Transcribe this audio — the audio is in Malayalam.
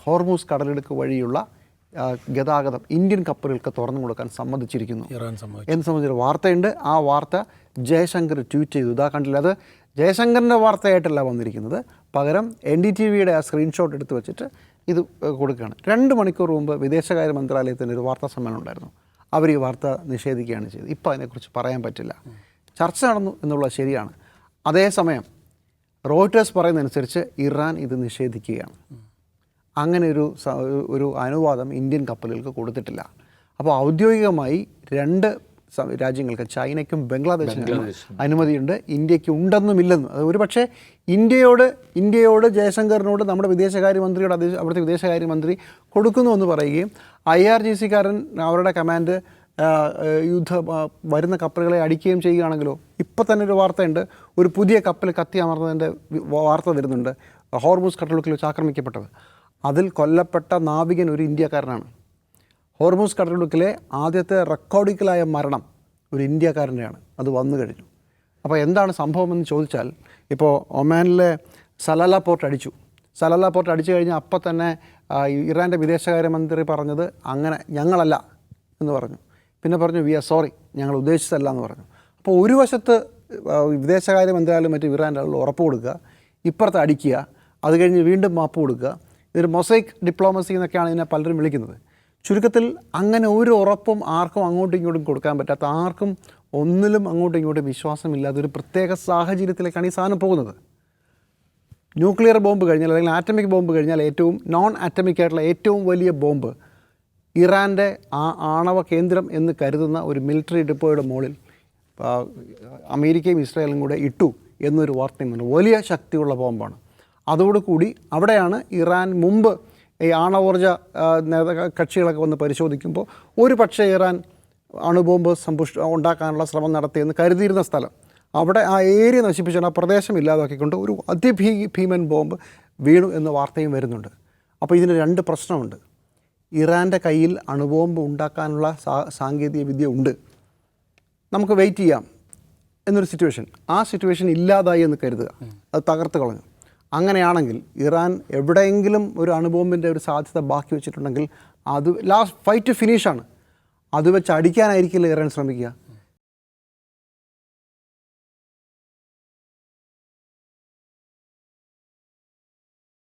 ഹോർമൂസ് കടലിടുക്ക് വഴിയുള്ള ഗതാഗതം ഇന്ത്യൻ കപ്പലുകൾക്ക് തുറന്നു കൊടുക്കാൻ സമ്മതിച്ചിരിക്കുന്നു എന്ന് സംബന്ധിച്ചൊരു വാർത്തയുണ്ട്. ആ വാർത്ത ജയശങ്കർ ട്വീറ്റ് ചെയ്തു. ഇതാ കണ്ടില്ല, അത് ജയശങ്കറിൻ്റെ വാർത്തയായിട്ടല്ല വന്നിരിക്കുന്നത്, പകരം NDTVയുടെ ആ സ്ക്രീൻഷോട്ട് എടുത്ത് വെച്ചിട്ട് ഇത് കൊടുക്കുകയാണ്. 2 മണിക്കൂർ മുമ്പ് വിദേശകാര്യ മന്ത്രാലയത്തിൻ്റെ ഒരു വാർത്താ സമ്മേളനം ഉണ്ടായിരുന്നു. അവർ ഈ വാർത്ത നിഷേധിക്കുകയാണ് ചെയ്തത്. ഇപ്പോൾ അതിനെക്കുറിച്ച് പറയാൻ പറ്റില്ല. ചർച്ച നടന്നു എന്നുള്ളത് ശരിയാണ്. അതേസമയം റോയിട്ടേഴ്സ് പറയുന്നതനുസരിച്ച് ഇറാൻ ഇത് നിഷേധിക്കുകയാണ്. അങ്ങനെ ഒരു അനുവാദം ഇന്ത്യൻ കപ്പലുകൾക്ക് കൊടുത്തിട്ടില്ല. അപ്പോൾ ഔദ്യോഗികമായി 2 രാജ്യങ്ങൾക്ക്, ചൈനയ്ക്കും ബംഗ്ലാദേശിനും അനുമതിയുണ്ട്, ഇന്ത്യക്ക് ഉണ്ടെന്നുമില്ലെന്നും. അത് ഒരു പക്ഷേ ഇന്ത്യയോട് ജയശങ്കറിനോട് നമ്മുടെ വിദേശകാര്യമന്ത്രിയോട് അവിടുത്തെ വിദേശകാര്യമന്ത്രി കൊടുക്കുന്നു എന്ന് പറയുകയും IRGC-കാരൻ അവരുടെ കമാൻഡ് വരുന്ന കപ്പലുകളെ അടിക്കുകയും ചെയ്യുകയാണെങ്കിലോ. ഇപ്പോൾ തന്നെ ഒരു വാർത്തയുണ്ട്, ഒരു പുതിയ കപ്പൽ കത്തി അമർന്നതിൻ്റെ വാർത്ത വരുന്നുണ്ട്. ഹോർമൂസ് കടലിടുക്കിൽ വെച്ച് ആക്രമിക്കപ്പെട്ടത്. അതിൽ കൊല്ലപ്പെട്ട നാവികൻ ഒരു ഇന്ത്യക്കാരനാണ്. ഹോർമൂസ് കടലിടുക്കിലെ ആദ്യത്തെ റെക്കോർഡിക്കലായ മരണം ഒരു ഇന്ത്യക്കാരൻ്റെയാണ്. അത് വന്നു കഴിഞ്ഞു. അപ്പോൾ എന്താണ് സംഭവമെന്ന് ചോദിച്ചാൽ, ഇപ്പോൾ ഒമാനിലെ സലാല പോർട്ട് അടിച്ചു. സലാല പോർട്ട് അടിച്ചു കഴിഞ്ഞാൽ അപ്പം തന്നെ ഇറാൻ്റെ വിദേശകാര്യമന്ത്രി പറഞ്ഞത് അങ്ങനെ ഞങ്ങളല്ല എന്ന് പറഞ്ഞു. പിന്നെ പറഞ്ഞു വി ആർ സോറി, ഞങ്ങൾ ഉദ്ദേശിച്ചതല്ല എന്ന് പറഞ്ഞു. അപ്പോൾ ഒരു വശത്ത് വിദേശകാര്യ മന്ത്രാലയം മറ്റ് ഇറാൻ്റെ ആളുകൾ ഉറപ്പ് കൊടുക്കുക, ഇപ്പുറത്ത് അടിക്കുക, അത് കഴിഞ്ഞ് വീണ്ടും മാപ്പ് കൊടുക്കുക. ഇതൊരു മൊസൈക്ക് ഡിപ്ലോമസി എന്നൊക്കെയാണ് ഇതിനെ പലരും വിളിക്കുന്നത്. ചുരുക്കത്തിൽ അങ്ങനെ ഒരു ഉറപ്പും ആർക്കും അങ്ങോട്ടും ഇങ്ങോട്ടും കൊടുക്കാൻ പറ്റാത്ത, ആർക്കും ഒന്നിലും അങ്ങോട്ടും ഇങ്ങോട്ടും വിശ്വാസമില്ലാത്ത ഒരു പ്രത്യേക സാഹചര്യത്തിലേക്കാണ് ഈ സാധനം പോകുന്നത്. ന്യൂക്ലിയർ ബോംബ് കഴിഞ്ഞാൽ, അല്ലെങ്കിൽ ആറ്റമിക് ബോംബ് കഴിഞ്ഞാൽ നോൺ ആറ്റമിക് ആയിട്ടുള്ള ഏറ്റവും വലിയ ബോംബ് ഇറാൻ്റെ ആണവ കേന്ദ്രം എന്ന് കരുതുന്ന ഒരു മിലിറ്ററി ഡിപ്പോയുടെ മുകളിൽ അമേരിക്കയും ഇസ്രായേലും കൂടെ ഇട്ടു എന്നൊരു വാർത്തയുണ്ട്. വലിയ ശക്തിയുള്ള ബോംബാണ്. അതോടുകൂടി അവിടെയാണ് ഇറാൻ മുമ്പ് ഈ ആണവോർജ കക്ഷികളൊക്കെ വന്ന് പരിശോധിക്കുമ്പോൾ ഒരു പക്ഷേ ഇറാൻ അണുബോംബ് ഉണ്ടാക്കാനുള്ള ശ്രമം നടത്തിയെന്ന് കരുതിയിരുന്ന സ്ഥലം, അവിടെ ആ ഏരിയ നശിപ്പിച്ചുകൊണ്ട് ആ പ്രദേശം ഇല്ലാതാക്കിക്കൊണ്ട് ഒരു അതിഭീമൻ ബോംബ് വീണു എന്ന വാർത്തയും വരുന്നുണ്ട്. അപ്പോൾ ഇതിന് 2 പ്രശ്നമുണ്ട്. ഇറാൻ്റെ കയ്യിൽ അണുബോംബ് ഉണ്ടാക്കാനുള്ള സാങ്കേതിക വിദ്യ ഉണ്ട്, നമുക്ക് വെയിറ്റ് ചെയ്യാം എന്നൊരു സിറ്റുവേഷൻ. ആ സിറ്റുവേഷൻ ഇല്ലാതായി എന്ന് കരുതുക, അത് തകർത്ത് കളഞ്ഞു. അങ്ങനെയാണെങ്കിൽ ഇറാൻ എവിടെയെങ്കിലും ഒരു അണുബോംബിൻ്റെ ഒരു സാധ്യത ബാക്കി വെച്ചിട്ടുണ്ടെങ്കിൽ അത് ലാസ്റ്റ് ഫൈറ്റ് ഫിനിഷാണ്. അത് വെച്ച് അടിക്കാനായിരിക്കില്ല ഇറാൻ ശ്രമിക്കുക.